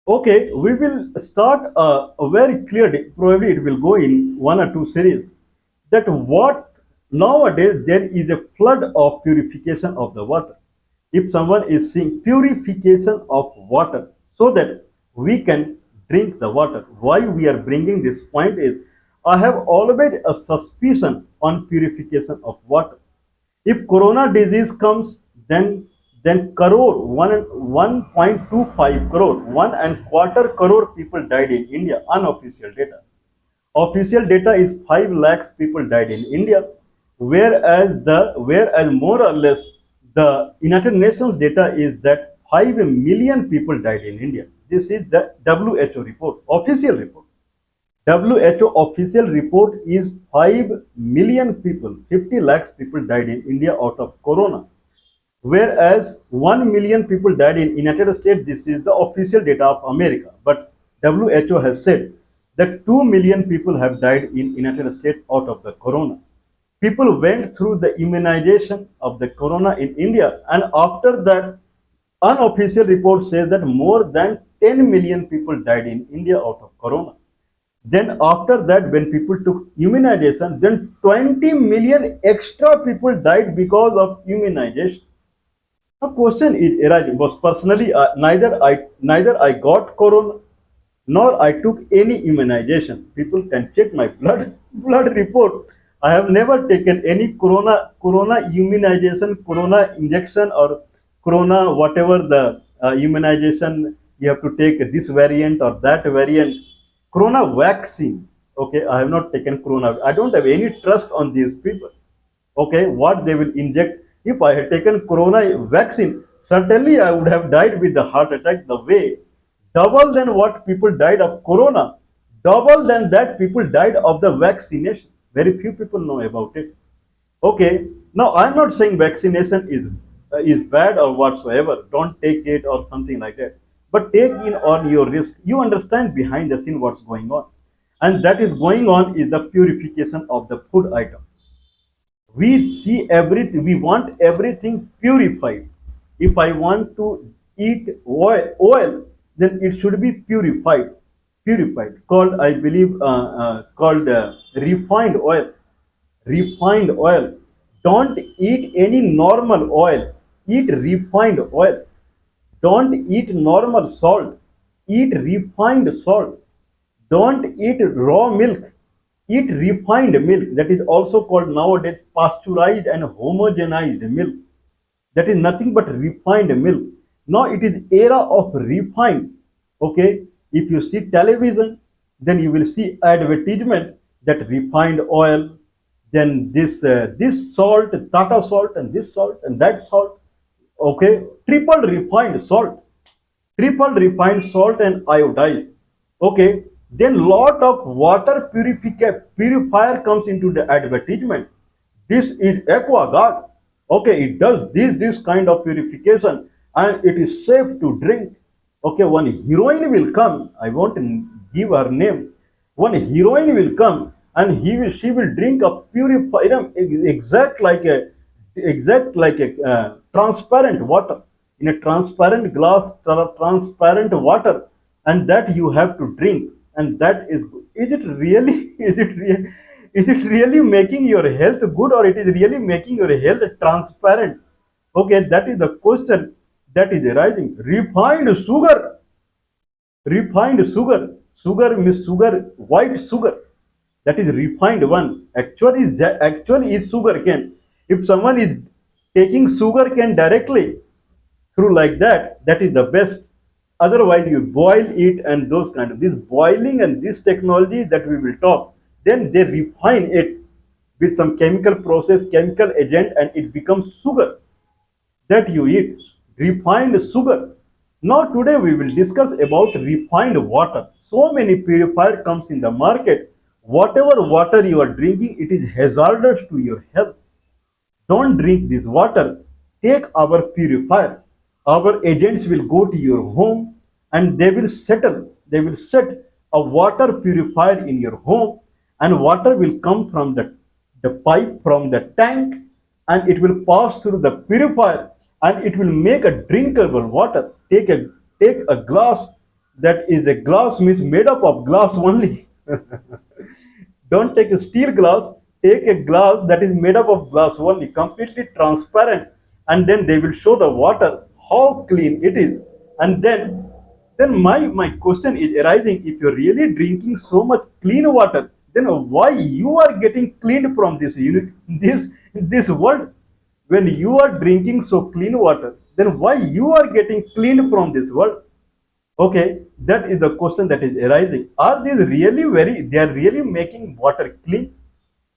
Okay, we will start a very clear, probably it will go in one or two series, that what nowadays there is a flood of purification of the water. If someone is saying purification of water so that we can drink the water, why we are bringing this point is I have always a suspicion on purification of water. If corona disease comes, then crore, 1.25 crore, 1.25 crore people died in India, unofficial data. Official data is 5 lakhs people died in India, whereas more or less the United Nations data is that 5 million people died in India. This is the WHO report, official report. WHO official report is 5 million people, 50 lakhs people died in India out of corona. Whereas 1 million people died in United States, this is the official data of America. But WHO has said that 2 million people have died in United States out of the corona. People went through the immunization of the corona in India, and after that, unofficial report says that more than 10 million people died in India out of corona. Then after that, when people took immunization, then 20 million extra people died because of immunization. The question is arising was personally neither I got corona nor I took any immunization. People can check my blood report. I have never taken any corona immunization, corona injection, or corona whatever the immunization you have to take this variant or that variant. Corona vaccine. Okay, I have not taken corona. I don't have any trust on these people. Okay, what they will inject. If I had taken corona vaccine, certainly I would have died with the heart attack the way double than what people died of corona, double than that people died of the vaccination. Very few people know about it. Okay, now I'm not saying vaccination is bad or whatsoever. Don't take it or something like that. But take in on your risk. You understand behind the scene what's going on, and that is going on is the purification of the food item. We see everything, we want everything purified. If I want to eat oil, then it should be purified, called I believe called refined oil. Refined oil. Don't eat any normal oil, eat refined oil. Don't eat normal salt, eat refined salt. Don't eat raw milk, eat refined milk. That is also called nowadays pasteurized and homogenized milk. That is nothing but refined milk. Now it is era of refined. Okay, if you see television, then you will see advertisement that refined oil, then this salt, Tata salt, and this salt and that salt. Okay, triple refined salt and iodized. Okay, then lot of water purifier comes into the advertisement. This is aquaguard. Okay, it does this kind of purification and it is safe to drink. Okay, one heroine will come. I won't give her name. One heroine will come and she will drink a purified, exact like a transparent water in a transparent glass, transparent water, and that you have to drink, and that is good. Is it really is it really making your health good, or it is really making your health transparent? Okay, that is the question that is arising. Refined sugar means sugar, white sugar, that is refined one. Actually is sugar cane. If someone is taking sugar cane directly through like that, that is the best. Otherwise you boil it, and those kind of this boiling and this technology that we will talk, then they refine it with some chemical process, chemical agent, and it becomes sugar that you eat. Refined sugar. Now today we will discuss about refined water. So many purifier comes in the market. Whatever water you are drinking, it is hazardous to your health. Don't drink this water. Take our purifier. Our agents will go to your home and they will set a water purifier in your home, and water will come from the pipe from the tank, and it will pass through the purifier and it will make a drinkable water. Take a glass, That is a glass means made up of glass only. Don't take a steel glass, take a glass that is made up of glass only, completely transparent, and then they will show the water, how clean it is. And then my question is arising, if you're really drinking so much clean water, then why you are getting cleaned from this unit, this world? When you are drinking so clean water, then why you are getting cleaned from this world? Okay, that is the question that is arising. Are these really they are really making water clean?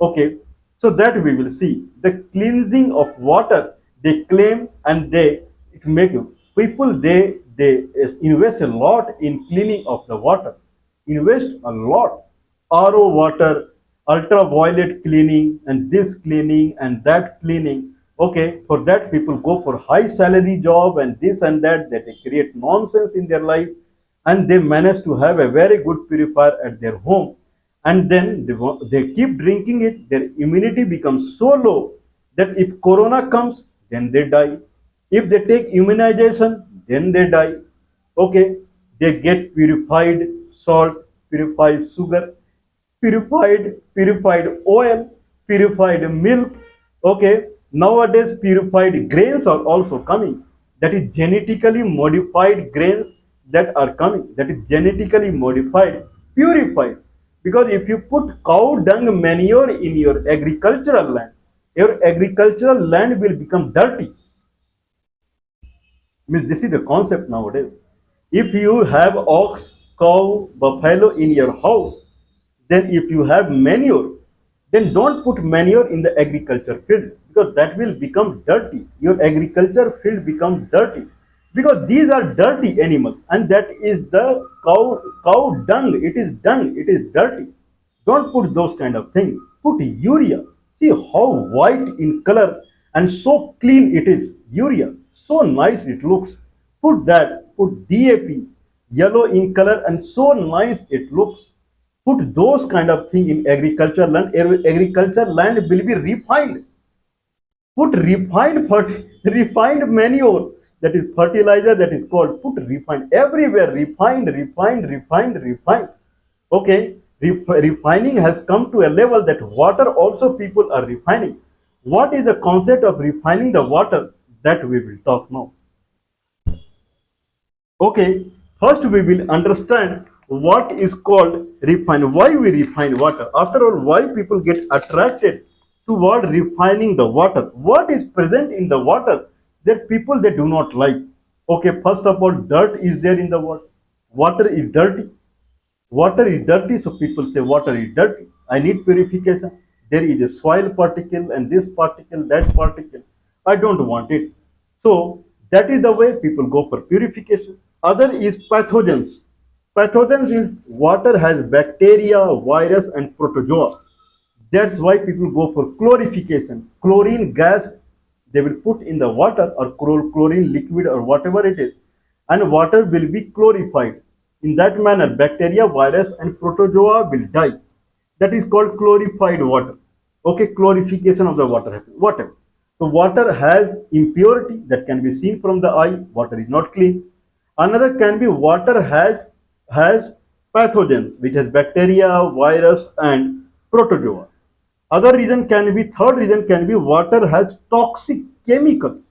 Okay, so that we will see. The cleansing of water, they claim, and they it make people, they invest a lot in cleaning of the water. Invest a lot. RO water, ultraviolet cleaning, and this cleaning and that cleaning. Okay, for that people go for high salary job and this and that, that they create nonsense in their life, and they manage to have a very good purifier at their home, and then they keep drinking it. Their immunity becomes so low that if corona comes, then they die. If they take immunization, then they die. Okay, they get purified salt, purified sugar, purified oil, purified milk. Okay, nowadays purified grains are also coming. That is genetically modified grains that are coming, that is genetically modified, purified. Because if you put cow dung manure in your agricultural land, your agricultural land will become dirty. Means this is the concept nowadays. If you have ox, cow, buffalo in your house, then if you have manure, then don't put manure in the agriculture field, because that will become dirty. Your agriculture field becomes dirty because these are dirty animals, and that is the cow dung. It is dung. It is dirty. Don't put those kind of things. Put urea. See how white in color and so clean it is. Urea. So nice it looks. Put that. Put DAP. Yellow in color and so nice it looks. Put those kind of thing in agriculture land. Agriculture land will be refined. Put refined manure, that is fertilizer, that is called, put refined everywhere. Refined. Okay, refining has come to a level that water also people are refining. What is the concept of refining the water? That we will talk now. Okay, first we will understand what is called refine. Why we refine water? After all, why people get attracted toward refining the water? What is present in the water that people they do not like? Okay, first of all, dirt is there in the water. Water is dirty. Water is dirty, so people say water is dirty. I need purification. There is a soil particle and this particle, that particle. I don't want it. So that is the way people go for purification. Other is pathogens. Pathogens is water has bacteria, virus, and protozoa. That's why people go for chlorification. Chlorine gas they will put in the water, or chlorine liquid, or whatever it is, and water will be chlorified. In that manner, bacteria, virus, and protozoa will die. That is called chlorified water. Okay, chlorification of the water happens. Whatever. So water has impurity that can be seen from the eye. Water is not clean. Another can be water has pathogens, which has bacteria, virus, and protozoa. Other reason can be, third reason can be water has toxic chemicals.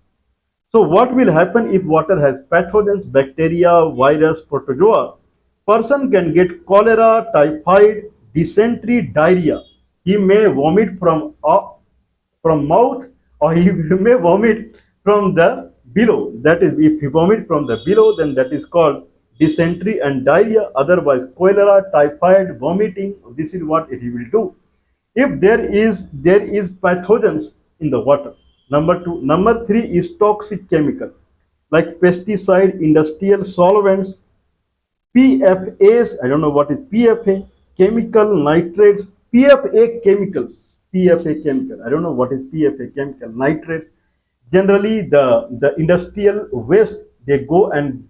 So what will happen if water has pathogens, bacteria, virus, protozoa? Person can get cholera, typhoid, dysentery, diarrhea. He may vomit from mouth, or he may vomit from the below. That is, if he vomit from the below, then that is called dysentery and diarrhea. Otherwise, cholera, typhoid, vomiting. This is what he will do if there is pathogens in the water. Number two. Number three is toxic chemical like pesticide, industrial solvents, PFAs. I don't know what is PFA. Chemical nitrates. PFA chemicals. PFA chemical. I don't know what is PFA chemical. Nitrates. Generally, the industrial waste, they go and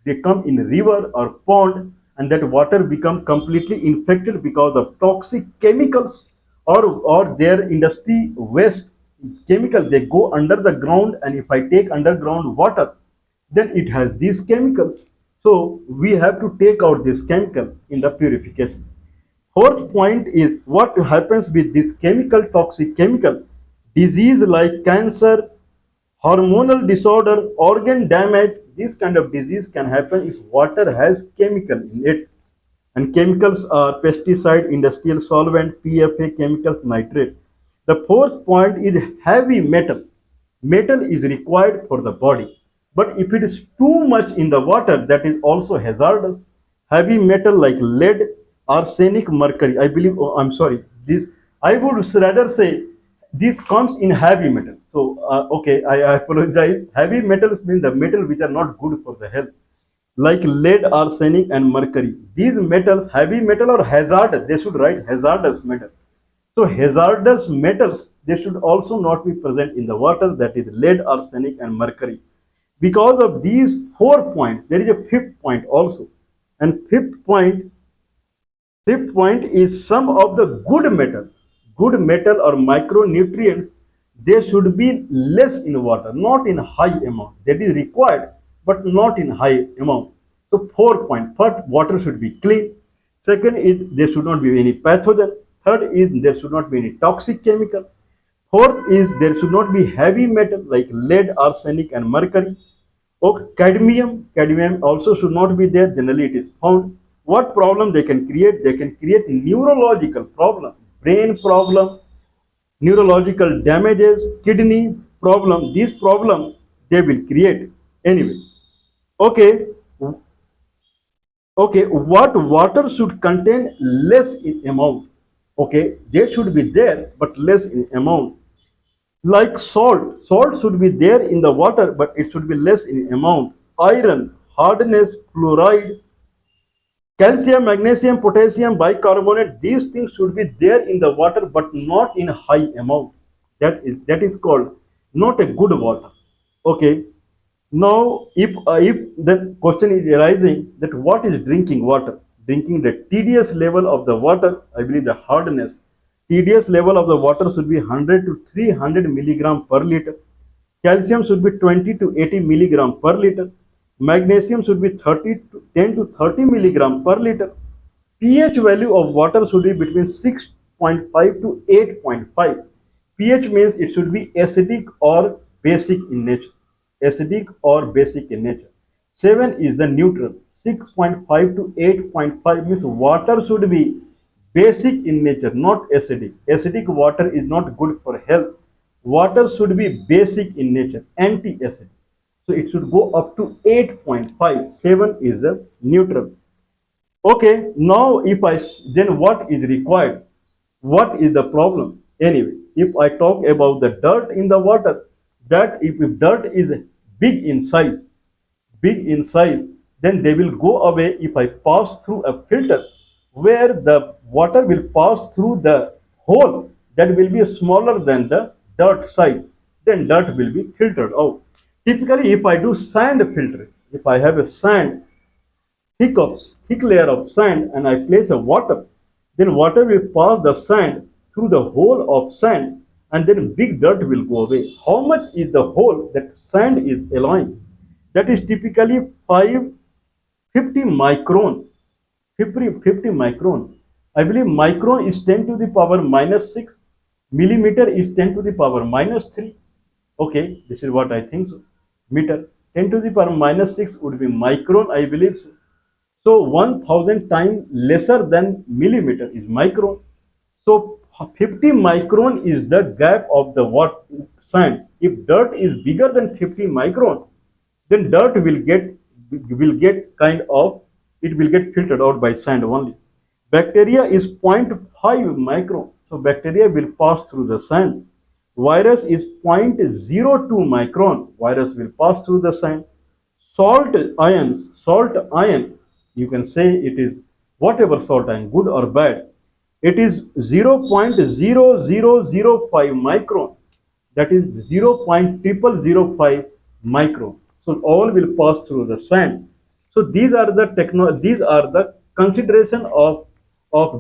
they come in river or pond, and that water become completely infected because of toxic chemicals, or their industry waste chemical. They go under the ground, and if I take underground water, then it has these chemicals. So we have to take out this chemical in the purification. Fourth point is what happens with this chemical, toxic chemical. Disease like cancer, hormonal disorder, organ damage, this kind of disease can happen if water has chemical in it. And chemicals are pesticide, industrial solvent, PFA chemicals, nitrate. The fourth point is heavy metal. Metal is required for the body. But if it is too much in the water, that is also hazardous. Heavy metal like lead, arsenic, mercury. I believe, oh, I'm sorry, this, I would rather say this comes in heavy metal. So, okay, I apologize. Heavy metals mean the metal which are not good for the health, like lead, arsenic, and mercury. These metals, heavy metal or hazardous, they should write hazardous metal. So hazardous metals, they should also not be present in the water, that is lead, arsenic, and mercury. Because of these 4 points, there is a fifth point also. And fifth point is some of the good metal or micronutrients, they should be less in water, not in high amount. That is required, but not in high amount. So 4 point. First, water should be clean. Second is there should not be any pathogen. Third is there should not be any toxic chemical. Fourth is there should not be heavy metal like lead, arsenic, and mercury. Okay, cadmium also should not be there. Generally, it is found. What problem they can create? They can create neurological problem, brain problem, neurological damages, kidney problem. These problems they will create anyway. Okay, okay. What water should contain less in amount? Okay, they should be there, but less in amount. Like salt should be there in the water, but it should be less in amount. Iron, hardness, fluoride, calcium, magnesium, potassium, bicarbonate, these things should be there in the water, but not in high amount. That is called not a good water. Okay. Now, if the question is arising that what is drinking water? Drinking the TDS level of the water, I believe the hardness, TDS level of the water should be 100 to 300 milligram per liter. Calcium should be 20 to 80 milligram per liter. Magnesium should be 10 to 30 milligram per liter. pH value of water should be between 6.5 to 8.5. pH means it should be acidic or basic in nature. Acidic or basic in nature. 7 is the neutral. 6.5 to 8.5 means water should be basic in nature, not acidic. Acidic water is not good for health. Water should be basic in nature, anti-acidic. So it should go up to 8.5. 7 is the neutral. Okay, now if then what is required? What is the problem? Anyway, if I talk about the dirt in the water, that if dirt is big in size, big in size, then they will go away if I pass through a filter where the water will pass through the hole that will be smaller than the dirt size, then dirt will be filtered out. Typically, if I do sand filtering, if I have a thick layer of sand and I place a water, then water will pass the sand through the hole of sand and then big dirt will go away. How much is the hole that sand is allowing? That is typically 550 micron. 50 micron. I believe micron is 10 to the power minus 6. Millimeter is 10 to the power minus 3. Okay, this is what I think so. Meter. 10 to the power minus 6 would be micron, I believe so. So 1000 times lesser than millimeter is micron. So 50 micron is the gap of the sand. If dirt is bigger than 50 micron, then dirt will get kind of, it will get filtered out by sand only. Bacteria is 0.5 micron. So bacteria will pass through the sand. Virus is 0.02 micron. Virus will pass through the sand. Salt ion, you can say it is whatever salt ion, good or bad. It is 0.0005 micron. That is 0.0005 micron. So all will pass through the sand. So these are the consideration of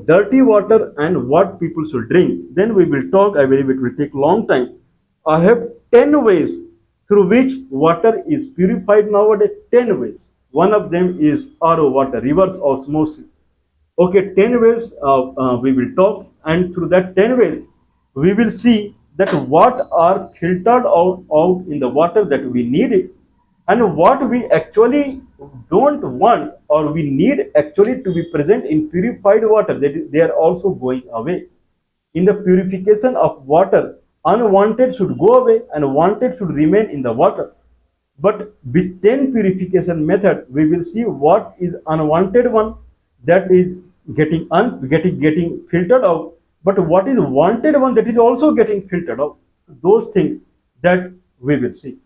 dirty water and what people should drink. Then we will talk, I believe it will take long time. I have 10 ways through which water is purified nowadays. 10 ways. One of them is RO water, reverse osmosis. Okay, 10 ways we will talk, and through that 10 ways, we will see that what are filtered out in the water that we need it, and what we actually don't want or we need actually to be present in purified water, that they are also going away. In the purification of water, unwanted should go away and wanted should remain in the water. But with 10 purification method, we will see what is unwanted one, that is getting filtered out, but what is wanted one, that is also getting filtered out. So those things that we will see.